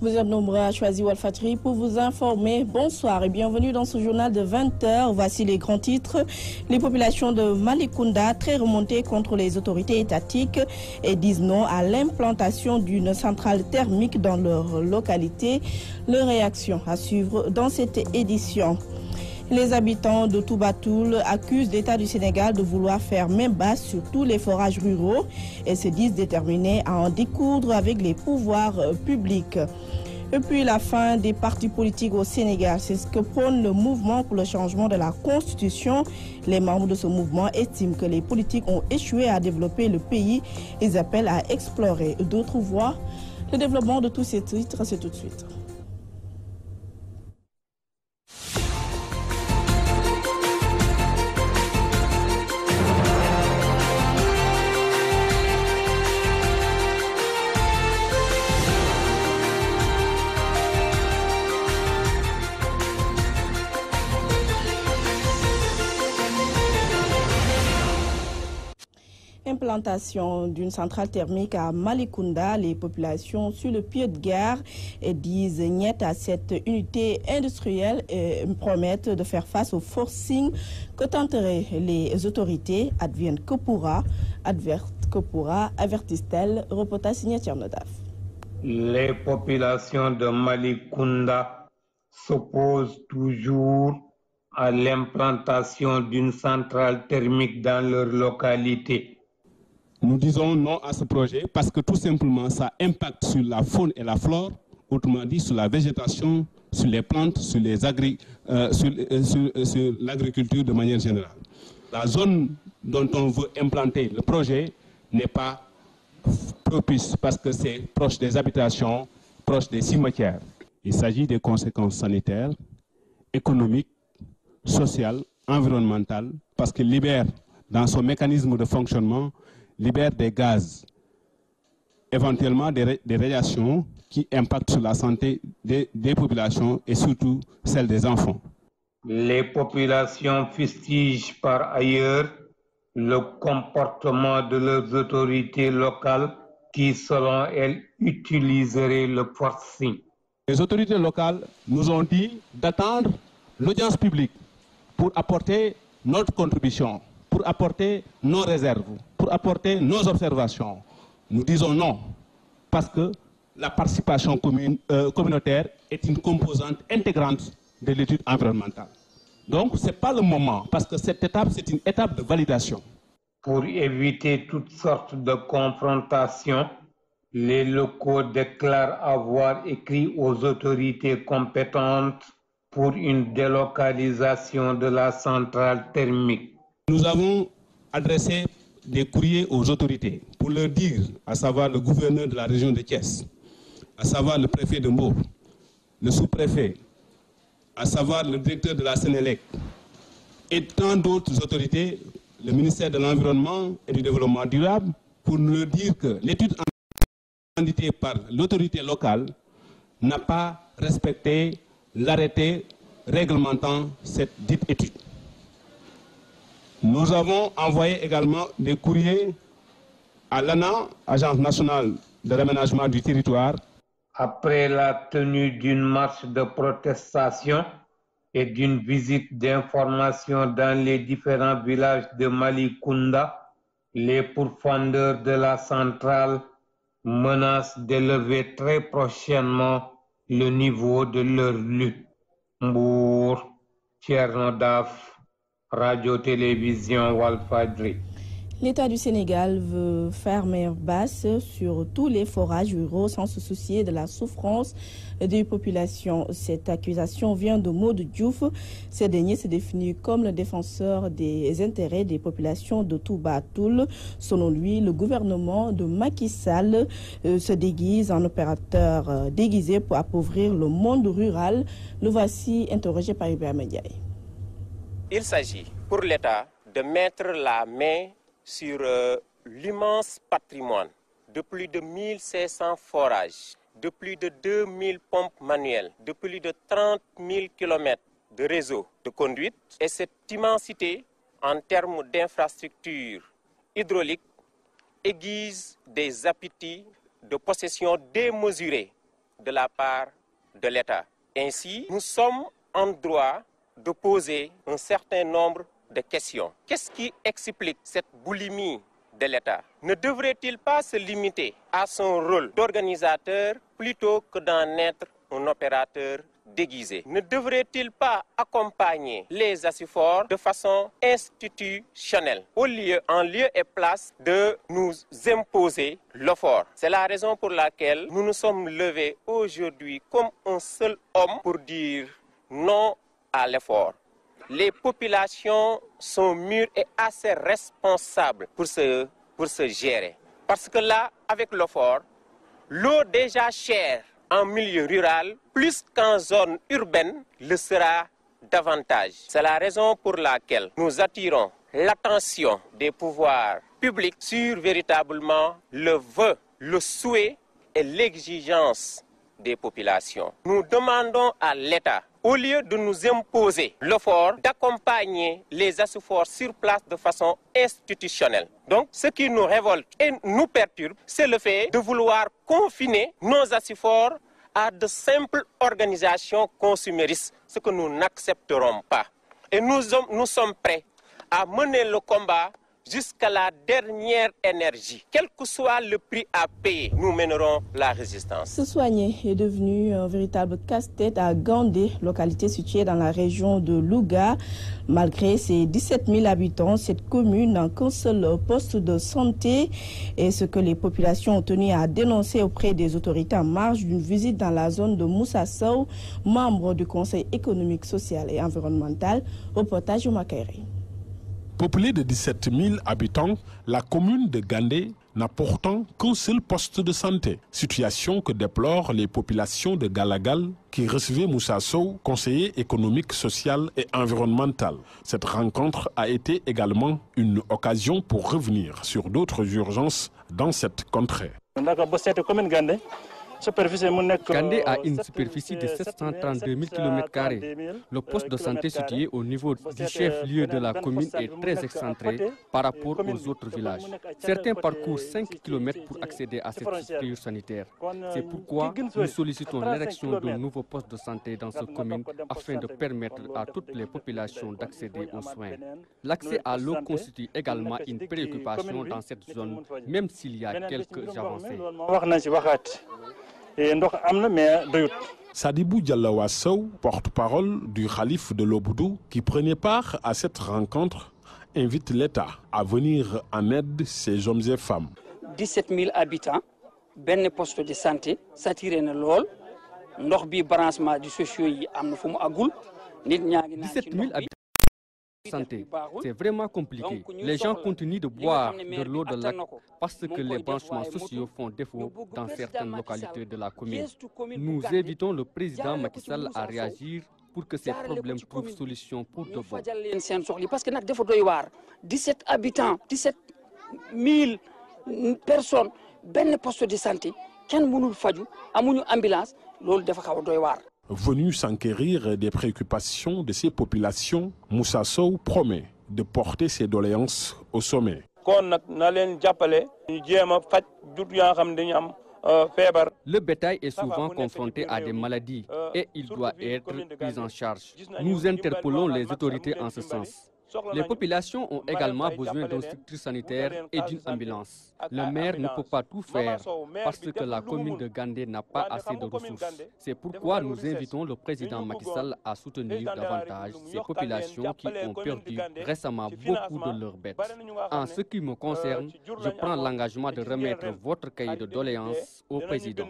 Vous êtes nombreux à choisir Walfatri pour vous informer. Bonsoir et bienvenue dans ce journal de 20h. Voici les grands titres. Les populations de Malicounda, très remontées contre les autorités étatiques, et disent non à l'implantation d'une centrale thermique dans leur localité. Leur réaction à suivre dans cette édition. Les habitants de Toubatoul accusent l'État du Sénégal de vouloir faire main basse sur tous les forages ruraux et se disent déterminés à en découdre avec les pouvoirs publics. Et puis la fin des partis politiques au Sénégal, c'est ce que prône le mouvement pour le changement de la Constitution. Les membres de ce mouvement estiment que les politiques ont échoué à développer le pays. Ils appellent à explorer d'autres voies. Le développement de tous ces titres, c'est tout de suite. Implantation d'une centrale thermique à Malicounda, les populations sur le pied de guerre disent niet à cette unité industrielle et promettent de faire face au forcing que tenteraient les autorités. Advienne que pourra, avertissent-elles. Reportage signé Tchernodaf. Les populations de Malicounda s'opposent toujours à l'implantation d'une centrale thermique dans leur localité. Nous disons non à ce projet parce que tout simplement ça impacte sur la faune et la flore, autrement dit sur la végétation, sur les plantes, sur l'agriculture de manière générale. La zone dont on veut implanter le projet n'est pas propice parce que c'est proche des habitations, proche des cimetières. Il s'agit des conséquences sanitaires, économiques, sociales, environnementales, parce qu'il libère dans son mécanisme de fonctionnement libère des gaz, éventuellement des radiations qui impactent sur la santé des populations et surtout celle des enfants. Les populations fustigent par ailleurs le comportement de leurs autorités locales qui, selon elles, utiliseraient le forcing. Les autorités locales nous ont dit d'attendre l'audience publique pour apporter notre contribution, pour apporter nos réserves, pour apporter nos observations. Nous disons non, parce que la participation communautaire est une composante intégrante de l'étude environnementale. Donc, ce n'est pas le moment, parce que cette étape, c'est une étape de validation. Pour éviter toutes sortes de confrontations, les locaux déclarent avoir écrit aux autorités compétentes pour une délocalisation de la centrale thermique. Nous avons adressé des courriers aux autorités pour leur dire, à savoir le gouverneur de la région de Thiès, à savoir le préfet de Mbour, le sous-préfet, à savoir le directeur de la Sénélec et tant d'autres autorités, le ministère de l'Environnement et du Développement durable, pour nous leur dire que l'étude commanditée par l'autorité locale n'a pas respecté l'arrêté réglementant cette dite étude. Nous avons envoyé également des courriers à l'ANA, Agence nationale de l'aménagement du territoire. Après la tenue d'une marche de protestation et d'une visite d'information dans les différents villages de Malicounda, les pourfendeurs de la centrale menacent d'élever très prochainement le niveau de leur lutte. Mbour, Tchernodaf, Radio-Télévision Walfadjri. L'État du Sénégal veut faire main basse sur tous les forages ruraux sans se soucier de la souffrance des populations. Cette accusation vient de Maud Diouf. Ce dernier se définit comme le défenseur des intérêts des populations de Toubatoul. Selon lui, le gouvernement de Macky Sall se déguise en opérateur déguisé pour appauvrir le monde rural. Le voici interrogé par Ibrahima Ndiaye. Il s'agit pour l'État de mettre la main sur l'immense patrimoine de plus de 1500 forages, de plus de 2000 pompes manuelles, de plus de 30 000 km de réseau de conduite. Et cette immensité, en termes d'infrastructures hydrauliques, aiguise des appétits de possession démesurée de la part de l'État. Ainsi, nous sommes en droit de poser un certain nombre de questions. Qu'est-ce qui explique cette boulimie de l'État? Ne devrait-il pas se limiter à son rôle d'organisateur plutôt que d'en être un opérateur déguisé? Ne devrait-il pas accompagner les ASUFOR de façon institutionnelle en lieu et place de nous imposer l'OFOR? C'est la raison pour laquelle nous nous sommes levés aujourd'hui comme un seul homme pour dire non à l'effort. Les populations sont mûres et assez responsables pour se gérer. Parce que là, avec l'OFOR, l'eau déjà chère en milieu rural, plus qu'en zone urbaine, le sera davantage. C'est la raison pour laquelle nous attirons l'attention des pouvoirs publics sur véritablement le vœu, le souhait et l'exigence des populations. Nous demandons à l'État, au lieu de nous imposer l'effort, d'accompagner les ASUFOR sur place de façon institutionnelle. Donc, ce qui nous révolte et nous perturbe, c'est le fait de vouloir confiner nos ASUFOR à de simples organisations consuméristes, ce que nous n'accepterons pas. Et nous sommes prêts à mener le combat jusqu'à la dernière énergie. Quel que soit le prix à payer, nous mènerons la résistance. Se soigner est devenu un véritable casse-tête à Gandé, localité située dans la région de Louga. Malgré ses 17 000 habitants, cette commune n'a qu'un seul poste de santé. Et ce que les populations ont tenu à dénoncer auprès des autorités en marge d'une visite dans la zone de Moussa Sow, membre du Conseil économique, social et environnemental. Reportage au Makairi. Peuplée de 17 000 habitants, la commune de Gandé n'a pourtant qu'un seul poste de santé. Situation que déplorent les populations de Galagal qui recevaient Moussa Sow, conseiller économique, social et environnemental. Cette rencontre a été également une occasion pour revenir sur d'autres urgences dans cette contrée. Gandé a une superficie de 732 000 km². Le poste de santé situé au niveau du chef-lieu de la commune est très excentré par rapport aux autres villages. Certains parcourent 5 km pour accéder à cette structure sanitaire. C'est pourquoi nous sollicitons l'érection d'un nouveau poste de santé dans cette commune afin de permettre à toutes les populations d'accéder aux soins. L'accès à l'eau constitue également une préoccupation dans cette zone, même s'il y a quelques avancées. Sadibou Dialawa Sow, porte-parole du Khalif de Loboudou, qui prenait part à cette rencontre, invite l'État à venir en aide ces hommes et femmes. 17 000 habitants, ben poste de santé, saturé na lol, ndox bi branchement du socio yi amna fumu agul, nit ñangi 17 000 habitants. Santé, c'est vraiment compliqué. Les gens continuent de boire de l'eau de lac parce que les branchements sociaux font défaut dans certaines localités de la commune. Nous invitons le président Macky Sall à réagir pour que ces problèmes trouvent solution pour de bon. Parce que nak dafa doy war 17 habitants, 17 000 personnes, ben poste de santé, ken mënul faju, amuñu ambulance, lolu dafa xaw doy war. Venu s'enquérir des préoccupations de ces populations, Moussa Sow promet de porter ses doléances au sommet. Le bétail est souvent confronté à des maladies et il doit être pris en charge. Nous interpellons les autorités en ce sens. Les populations ont également besoin d'une structure sanitaire et d'une ambulance. Le maire ne peut pas tout faire parce que la commune de Gandé n'a pas assez de ressources. C'est pourquoi nous invitons le président Macky Sall à soutenir davantage ces populations qui ont perdu récemment beaucoup de leurs bêtes. En ce qui me concerne, je prends l'engagement de remettre votre cahier de doléances au président.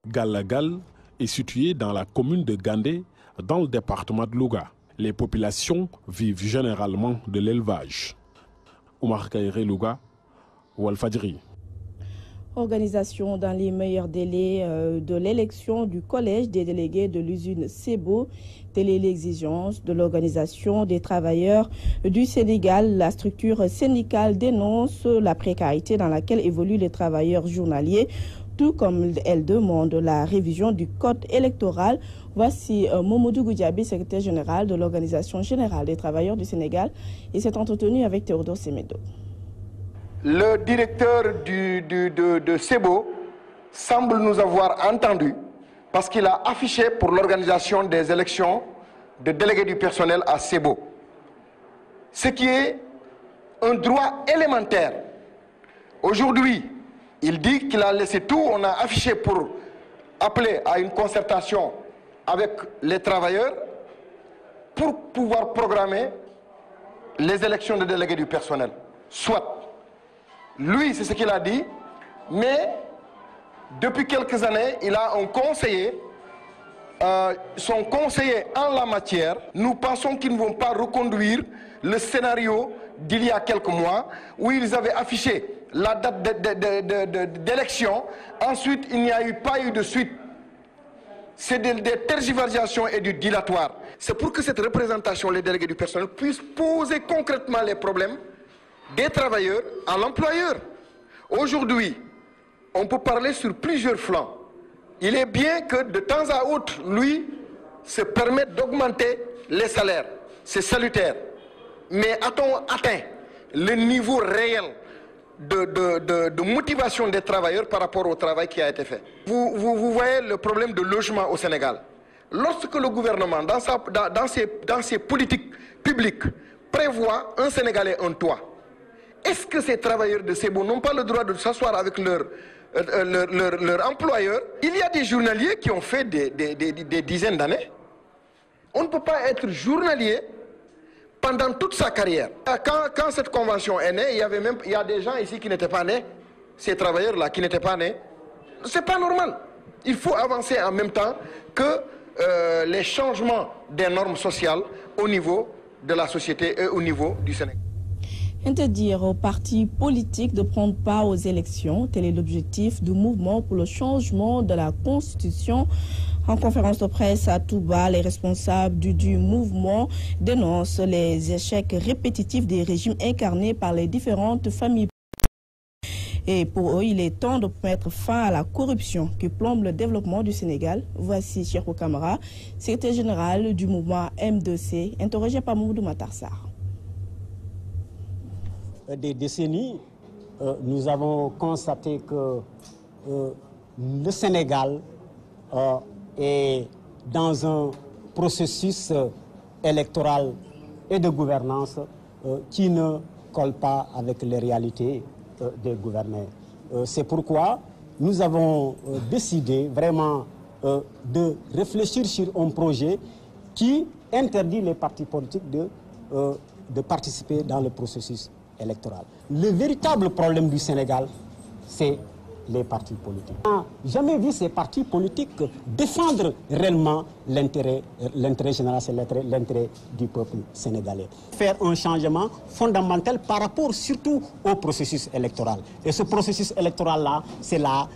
Galagal est situé dans la commune de Gandé, dans le département de Louga. Les populations vivent généralement de l'élevage. Oumar Kairé Louga, Walfadjri. Organisation dans les meilleurs délais de l'élection du collège des délégués de l'usine Sebo. Telle est l'exigence de l'organisation des travailleurs du Sénégal. La structure syndicale dénonce la précarité dans laquelle évoluent les travailleurs journaliers, tout comme elle demande la révision du code électoral. Voici Momodou Goudiaby, secrétaire général de l'Organisation générale des travailleurs du Sénégal. Il s'est entretenu avec Théodore Semedo. Le directeur de SEBO semble nous avoir entendus parce qu'il a affiché pour l'organisation des élections de délégués du personnel à SEBO. Ce qui est un droit élémentaire. Aujourd'hui, il dit qu'il a laissé tout, on a affiché pour appeler à une concertation avec les travailleurs pour pouvoir programmer les élections de délégués du personnel. Soit, lui, c'est ce qu'il a dit, mais depuis quelques années, il a un conseiller, son conseiller en la matière. Nous pensons qu'ils ne vont pas reconduire le scénario d'il y a quelques mois, où ils avaient affiché la date d'élection. Ensuite, il n'y a pas eu de suite. C'est des tergiversations et du dilatoire. C'est pour que cette représentation, les délégués du personnel, puissent poser concrètement les problèmes des travailleurs à l'employeur. Aujourd'hui, on peut parler sur plusieurs flancs. Il est bien que de temps à autre, lui, se permette d'augmenter les salaires. C'est salutaire. Mais a-t-on atteint le niveau réel de motivation des travailleurs par rapport au travail qui a été fait? Vous voyez le problème de logement au Sénégal. Lorsque le gouvernement, dans ses politiques publiques, prévoit un Sénégalais, un toit, est-ce que ces travailleurs de SEBO n'ont pas le droit de s'asseoir avec leur employeur? Il y a des journaliers qui ont fait des dizaines d'années. On ne peut pas être journalier pendant toute sa carrière. Quand cette convention est née, il y a des gens ici qui n'étaient pas nés, ces travailleurs-là qui n'étaient pas nés. C'est pas normal. Il faut avancer en même temps que les changements des normes sociales au niveau de la société et au niveau du Sénégal. Interdire aux partis politiques de prendre part aux élections, tel est l'objectif du mouvement pour le changement de la Constitution. En conférence de presse à Touba, les responsables du mouvement dénoncent les échecs répétitifs des régimes incarnés par les différentes familles. Et pour eux, il est temps de mettre fin à la corruption qui plombe le développement du Sénégal. Voici Cheikh Kamara, secrétaire général du mouvement M2C, interrogé par Moumoudou Matarsar. Des décennies, nous avons constaté que le Sénégal est dans un processus électoral et de gouvernance qui ne colle pas avec les réalités des gouverneurs. C'est pourquoi nous avons décidé vraiment de réfléchir sur un projet qui interdit les partis politiques de participer dans le processus électoral. Le véritable problème du Sénégal, c'est les partis politiques. On n'a jamais vu ces partis politiques défendre réellement l'intérêt général, c'est l'intérêt du peuple sénégalais. Faire un changement fondamental par rapport surtout au processus électoral. Et ce processus électoral-là, c'est la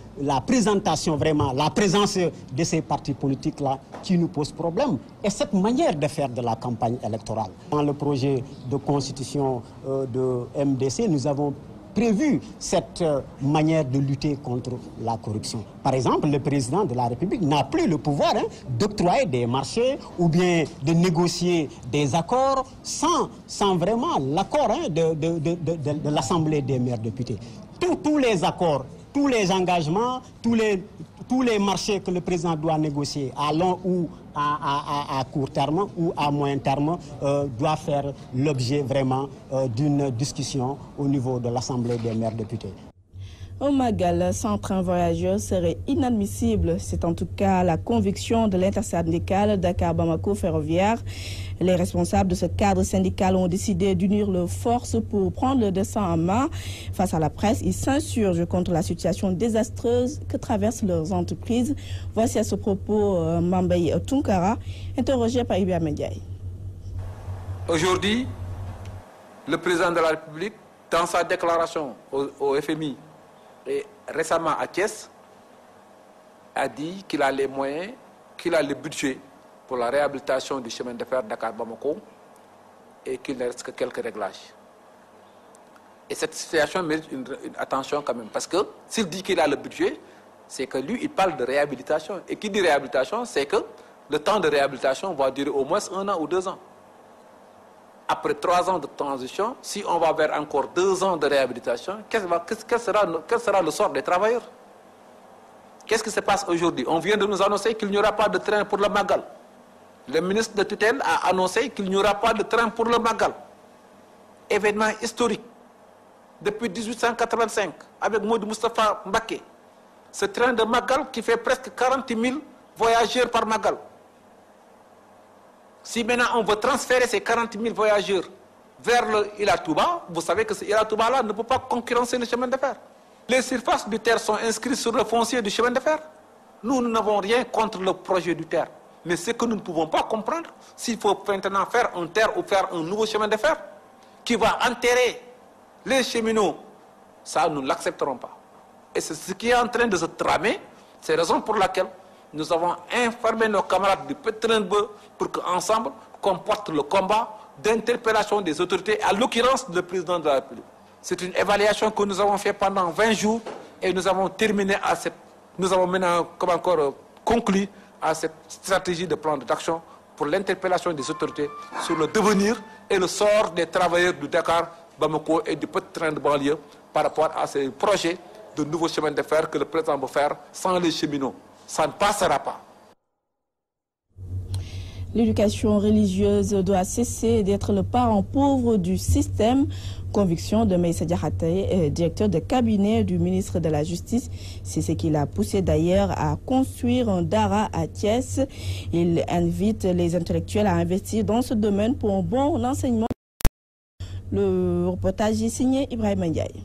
présentation vraiment, la présence de ces partis politiques-là qui nous pose problème. Et cette manière de faire de la campagne électorale. Dans le projet de constitution de MDC, nous avons prévu cette manière de lutter contre la corruption. Par exemple, le président de la République n'a plus le pouvoir d'octroyer des marchés ou bien de négocier des accords sans vraiment l'accord de l'Assemblée des maires députés. Tous les accords, tous les engagements, tous les marchés que le président doit négocier à long ou à court terme ou à moyen terme doit faire l'objet vraiment d'une discussion au niveau de l'Assemblée des maires députés. Au Magal, sans train voyageur serait inadmissible. C'est en tout cas la conviction de l'intersyndicale Dakar-Bamako Ferroviaire. Les responsables de ce cadre syndical ont décidé d'unir leurs forces pour prendre le dessin en main. Face à la presse, ils s'insurgent contre la situation désastreuse que traversent leurs entreprises. Voici à ce propos Mambaye Tunkara, interrogé par Ibia Mediaï. Aujourd'hui, le président de la République, dans sa déclaration au FMI, et récemment à Thiès, a dit qu'il a les moyens, qu'il a le budget pour la réhabilitation du chemin de fer Dakar-Bamako et qu'il ne reste que quelques réglages. Et cette situation mérite une attention quand même, parce que s'il dit qu'il a le budget, c'est que lui, il parle de réhabilitation. Et qui dit réhabilitation, c'est que le temps de réhabilitation va durer au moins 1 an ou 2 ans. après 3 ans de transition, si on va vers encore 2 ans de réhabilitation, quel sera le sort des travailleurs? Qu'est-ce qui se passe aujourd'hui? On vient de nous annoncer qu'il n'y aura pas de train pour le Magal. Le ministre de tutelle a annoncé qu'il n'y aura pas de train pour le Magal. Événement historique. Depuis 1885, avec Maudou Moustapha Mbaké. Ce train de Magal qui fait presque 40 000 voyageurs par Magal. Si maintenant on veut transférer ces 40 000 voyageurs vers le Ila Touba, vous savez que ce Ila Touba-là ne peut pas concurrencer le chemin de fer. Les surfaces du terre sont inscrites sur le foncier du chemin de fer. Nous n'avons rien contre le projet du terre. Mais ce que nous ne pouvons pas comprendre, s'il faut maintenant faire un terre ou faire un nouveau chemin de fer qui va enterrer les cheminots, ça nous ne l'accepterons pas. Et c'est ce qui est en train de se tramer. C'est la raison pour laquelle nous avons informé nos camarades du Petit Train de Bœuf pour qu'ensemble, qu'on porte le combat d'interpellation des autorités, à l'occurrence le président de la République. C'est une évaluation que nous avons faite pendant 20 jours et nous avons terminé à cette... Nous avons maintenant conclu à cette stratégie de plan d'action pour l'interpellation des autorités sur le devenir et le sort des travailleurs du Dakar, Bamako et du Petit Train de banlieue par rapport à ces projets de nouveaux chemins de fer que le président veut faire sans les cheminots. Ça ne passera pas. L'éducation religieuse doit cesser d'être le parent pauvre du système. Conviction de Meïssa Diakhaté, directeur de cabinet du ministre de la Justice. C'est ce qui l'a poussé d'ailleurs à construire un Dara à Thiès. Il invite les intellectuels à investir dans ce domaine pour un bon enseignement. Le reportage est signé Ibrahim Ndiaye.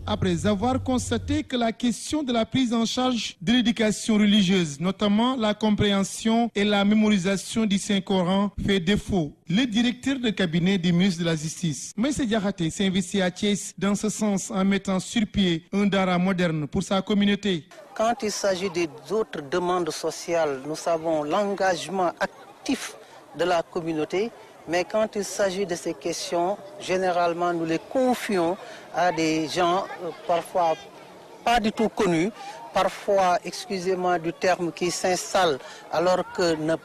Après avoir constaté que la question de la prise en charge de l'éducation religieuse, notamment la compréhension et la mémorisation du Saint-Coran, fait défaut, le directeur de cabinet du ministre de la Justice, Meïssa Diakhaté, s'est investi à Thiès dans ce sens en mettant sur pied un Dara moderne pour sa communauté. Quand il s'agit des autres demandes sociales, nous savons l'engagement actif de la communauté. Mais quand il s'agit de ces questions, généralement nous les confions à des gens parfois pas du tout connus, parfois, excusez-moi du terme, qui s'installent alors que ne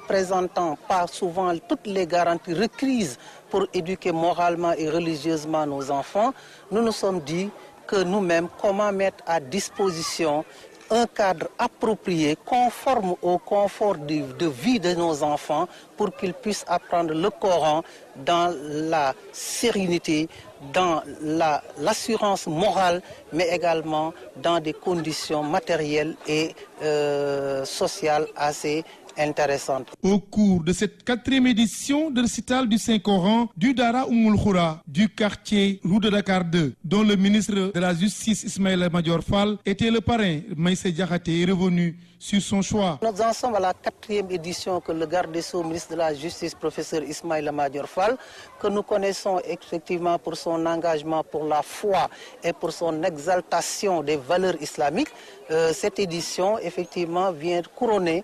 présentant pas souvent toutes les garanties requises pour éduquer moralement et religieusement nos enfants. Nous nous sommes dit que nous-mêmes, comment mettre à disposition un cadre approprié, conforme au confort de vie de nos enfants pour qu'ils puissent apprendre le Coran dans la sérénité, dans l'assurance morale, mais également dans des conditions matérielles et sociales assez intéressante. Au cours de cette 4e édition de récital du Saint-Coran du Dara Oumoul Khoura du quartier Rue de Dakar 2, dont le ministre de la Justice Ismaïla Madior Fall était le parrain, Meïssa Diakhaté est revenu sur son choix. Nous en sommes à la 4e édition que le garde des Sceaux, ministre de la Justice, professeur Ismaïla Madior Fall, que nous connaissons effectivement pour son engagement pour la foi et pour son exaltation des valeurs islamiques. Cette édition, effectivement, vient couronner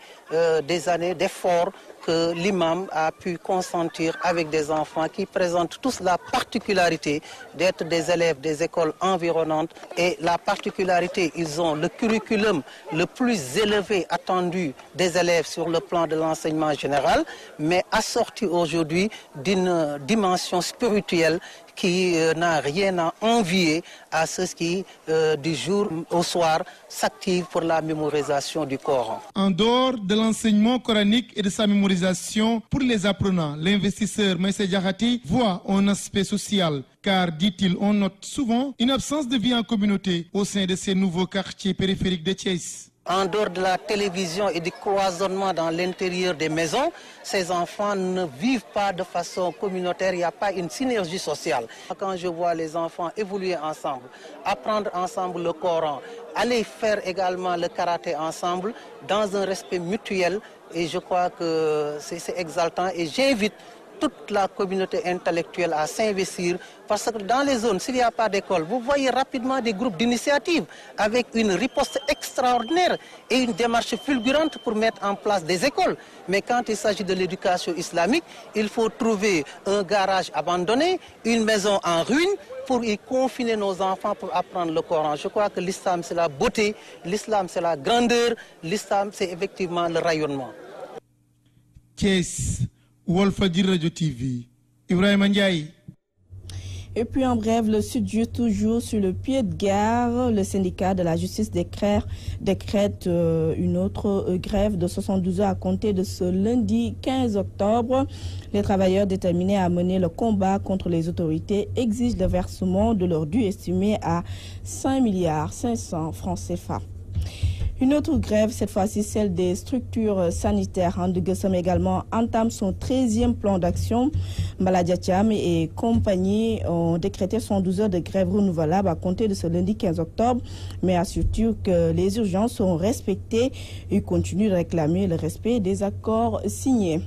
des années d'efforts que l'imam a pu consentir avec des enfants qui présentent tous la particularité d'être des élèves des écoles environnantes. Et la particularité, ils ont le curriculum le plus élevé attendu des élèves sur le plan de l'enseignement général, mais assorti aujourd'hui d'une dimension spirituelle qui n'a rien à envier à ceux qui, du jour au soir, s'activent pour la mémorisation du Coran. En dehors de l'enseignement coranique et de sa mémorisation, pour les apprenants, l'investisseur Meïssa Diakhaté voit un aspect social, car, dit-il, on note souvent une absence de vie en communauté au sein de ces nouveaux quartiers périphériques de Thiès. En dehors de la télévision et du cloisonnement dans l'intérieur des maisons, ces enfants ne vivent pas de façon communautaire, il n'y a pas une synergie sociale. Quand je vois les enfants évoluer ensemble, apprendre ensemble le Coran, aller faire également le karaté ensemble, dans un respect mutuel, et je crois que c'est exaltant et j'invite toute la communauté intellectuelle à s'investir parce que dans les zones, s'il n'y a pas d'école, vous voyez rapidement des groupes d'initiative avec une riposte extraordinaire et une démarche fulgurante pour mettre en place des écoles. Mais quand il s'agit de l'éducation islamique, il faut trouver un garage abandonné, une maison en ruine pour y confiner nos enfants pour apprendre le Coran. Je crois que l'islam c'est la beauté, l'islam c'est la grandeur, l'islam c'est effectivement le rayonnement. Thiès, Walfadjri Radio TV, Ibrahim Ndiaye. Et puis en bref, le Sud toujours sur le pied de guerre. Le syndicat de la justice décrète une autre grève de 72 heures à compter de ce lundi 15 octobre. Les travailleurs déterminés à mener le combat contre les autorités exigent le versement de leur dû estimé à 5,5 milliards francs CFA. Une autre grève, cette fois-ci celle des structures sanitaires. Andeguessam également entame son 13e plan d'action. Maladiatiam et compagnie ont décrété 112 heures de grève renouvelable à compter de ce lundi 15 octobre, mais assure que les urgences seront respectées et continuent de réclamer le respect des accords signés.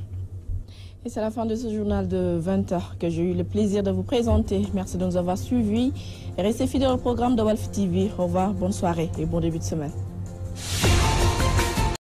Et c'est la fin de ce journal de 20h que j'ai eu le plaisir de vous présenter. Merci de nous avoir suivis. Restez fidèles au programme de Walf TV. Au revoir, bonne soirée et bon début de semaine.